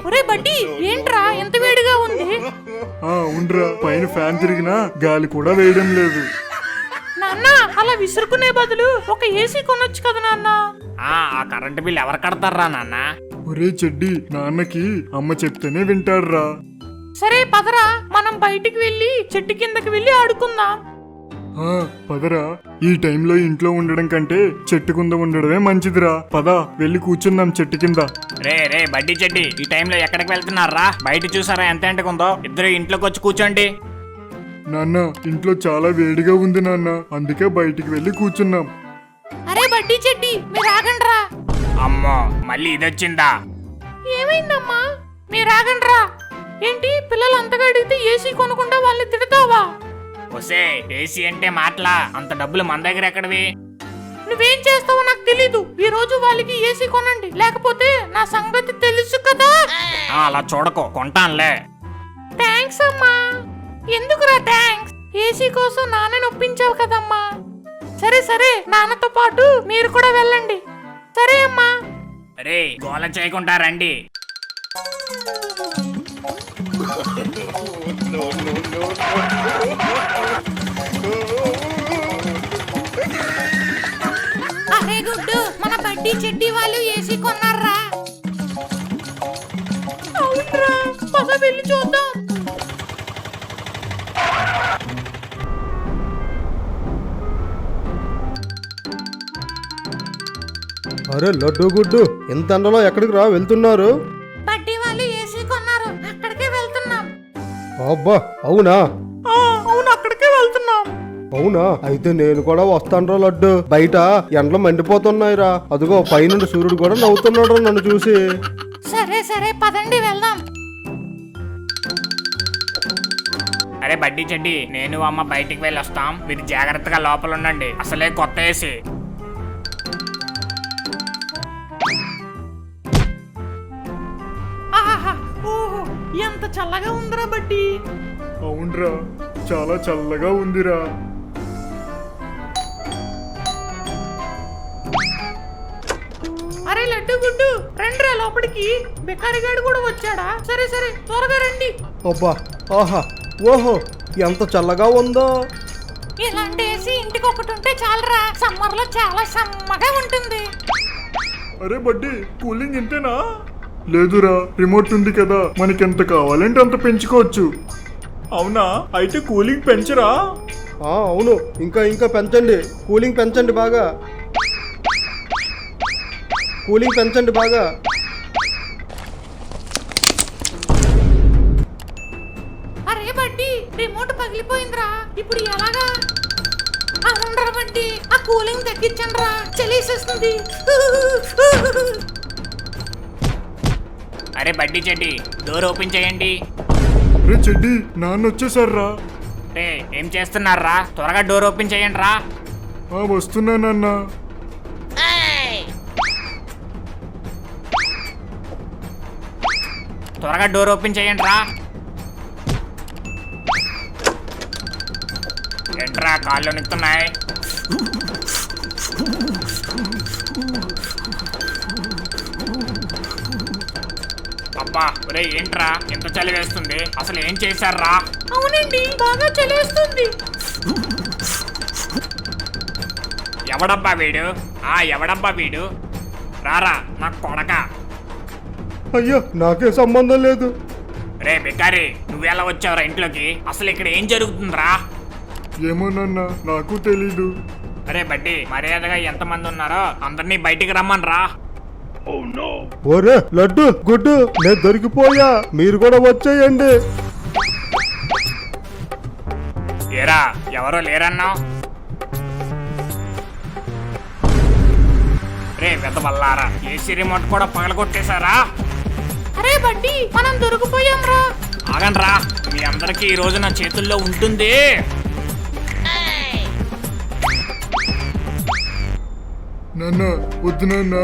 ఒరే బడ్డీ, ఏంట్రా ఎంత వేడిగా ఉంది? ఉండ్రా, పైన ఫ్యాన్ తిరిగినా గాలి కూడా వేయడం లేదు. నాన్న, అలా విసురుకునే బదులు ఒక ఏసీ కొనొచ్చు కదా నాన్న. ఆ కరెంట్ బిల్ ఎవరు కడతారా నాన్న? ఒరే చెడ్డి, నాన్నకి అమ్మ చెప్తేనే వింటాడ్రా. సరే పదరా, మనం బయటికి వెళ్ళి చెట్టు కిందకి వెళ్ళి ఆడుకుందాం. పదరా, ఈ టైంలో ఇంట్లో ఉండడం కంటే చెట్టు కింద ఉండడమే మంచిదిరా. పద, వెళ్ళి కూర్చుందాం చెట్టు కింద. రే బడ్డీ చెడ్డి, ఈ టైంలో ఎక్కడికి వెళ్తున్నారా? బయట చూసారా ఎంత ఎంటకుందో? ఇద్దరు ఇంట్లోకి వచ్చి కూర్చోండి. నాన్న, ఇంట్లో చాలా వేడిగా ఉంది నాన్న, అందుకే బయటికి వెళ్ళి కూర్చున్నాం. అరే బడ్డీ చెడ్డి, మీరు ఆగండ్రా. అమ్మో, మళ్ళీ ఇదొచ్చిందా? ఏమైందమ్మా? మీరు ఆగండ్రా. ఏంటి, పిల్లలు అంతగా అడిగితే ఏసీ కొనకుండా వాళ్ళని తిడతావా? ఒసే, ఏసీ అంటే మాటలా? అంత డబ్బులు మన దగ్గర ఎక్కడవి? నువ్వేం చేస్తావో నాకు తెలీదు. ఈ రోజు వాళ్ళకి ఏసీ కొనండి, లేకపోతే నా సంగతి తెలుసు కదా. అలా చూడకో, కొంటానులే. థ్యాంక్స్ అమ్మా. ఎందుకురా థ్యాంక్స్? ఏసీ కోసం నాన్నని ఒప్పించావు కదమ్మా. సరే సరే, నాన్నతో పాటు మీరు కూడా వెళ్ళండి. సరే అమ్మా. రే, గోల చేయకుండా రండి. అరే గుడ్డు, మన బడ్డీ చెడ్డీ వాళ్ళు ఏసీ కొన్నారా? అవునరా, పద వెళ్ళి చూద్దాం. అరే లడ్డు గుడ్డు, ఎంత ఎండలో ఎక్కడికి రా వెళ్తున్నారు? బడ్డీ వాళ్ళు ఏసీ కొన్నారు, అక్కడికే వెళ్తున్నాం. అబ్బా, అవునా? అవును, అక్కడికే వెళ్తున్నాం. అవునా, అయితే నేను కూడా వస్తానురా లడ్డు. బయట ఎండలు మండిపోతున్నాయిరా. అదిగో పైనుండి సూర్యుడు కూడా నవ్వుతున్నాడు నన్ను చూసి. సరే సరే, పదండి వెళ్దాం. అరే బడ్డీ చెడ్డి, నేను అమ్మ బయటికి వెళ్ళి వస్తాం. మీరు జాగ్రత్తగా లోపల ఉండండి. అసలే కొత్త ఏసీ. ఆహా, ఓహో, ఎంత చల్లగా ఉందిరా బడ్డీ. అవునరా, చాలా చల్లగా ఉందిరా. అరే లడ్డు గుడ్డు, రండిరా లోపలికి. బెకారిగాడు కూడా వచ్చాడా? సరే సరే, త్వరగా రండి. అబ్బా, ఆహా, ఓహో, ఎంత చల్లగా ఉందో. ఇలాంటి ఏసీ ఇంటికి ఒకటి ఉంటే చాలరా. సమ్మర్ లో చాలా సమ్మగా ఉంటుంది. అరే బడ్డీ, కూలింగ్ ఇంతేనా? లేదురా, రిమోట్ ఉంది కదా, మనకెంత కావాలంటే అంత పెంచుకోవచ్చు. అవునా, అయితే కూలింగ్ పెంచరా? అవును, ఇంకా ఇంకా పెంచండి. కూలింగ్ పెంచండి బాగా. కూలింగ్ పెంచండి బాగా. అరే బడ్డీ, రిమోట్ పగిలిపోయిందిరా. ఇప్పుడు ఎలాగా? అవునరా బడ్డీ, ఆ కూలింగ్ తగ్గించండి రా, చలేసేస్తుంది. అరే బడ్డీ చెడ్డి, డోర్ ఓపెన్ చేయండి. అరే చెడ్డి, నాన్న వచ్చేసారా? రే, ఏం చేస్తున్నారా? త్వరగా డోర్ ఓపెన్ చేయండి రా. వస్తున్నానన్నా. త్వరగా డోర్ ఓపెన్ చేయండి రా. ఏంట్రా, కాళ్ళు నిక్కుతున్నాయి? అబ్బా, ఒరే ఏంట్రా ఎంత చలి వేస్తుంది? అసలు ఏం చేశారా? అవునండి, బాగా చలేస్తుంది. ఎవడబ్బా వీడు? ఎవడబ్బా వీడు? రారా నా కొడక. అయ్యో, నాకే సంబంధం లేదు. రే బికారి, నువ్వెలా వచ్చావురా ఇంట్లోకి? అసలు ఇక్కడ ఏం జరుగుతుందిరా? ఏమోనన్నా, నాకు తెలీదు. అరే బడ్డీ, మర్యాదగా ఎంతమంది ఉన్నారో అందరినీ బయటికి రమ్మని రా. ఓరే లడ్డు గుడ్డు, నేను దొరికిపోయా, మీరు కూడా వచ్చేయండి. ఏరా, ఎవరో లేరన్నావు? రే వెతవల్లారా, ఏసీ రిమోట్ కూడా పగలగొట్టేశారా? అరే బడ్డీ, మనం దొరికిపోయాం రా. ఆగండ్రా, మీ అందరికీ ఈ రోజు నా చేతుల్లో ఉంటుంది. నాన్న, వద్దు నాన్న,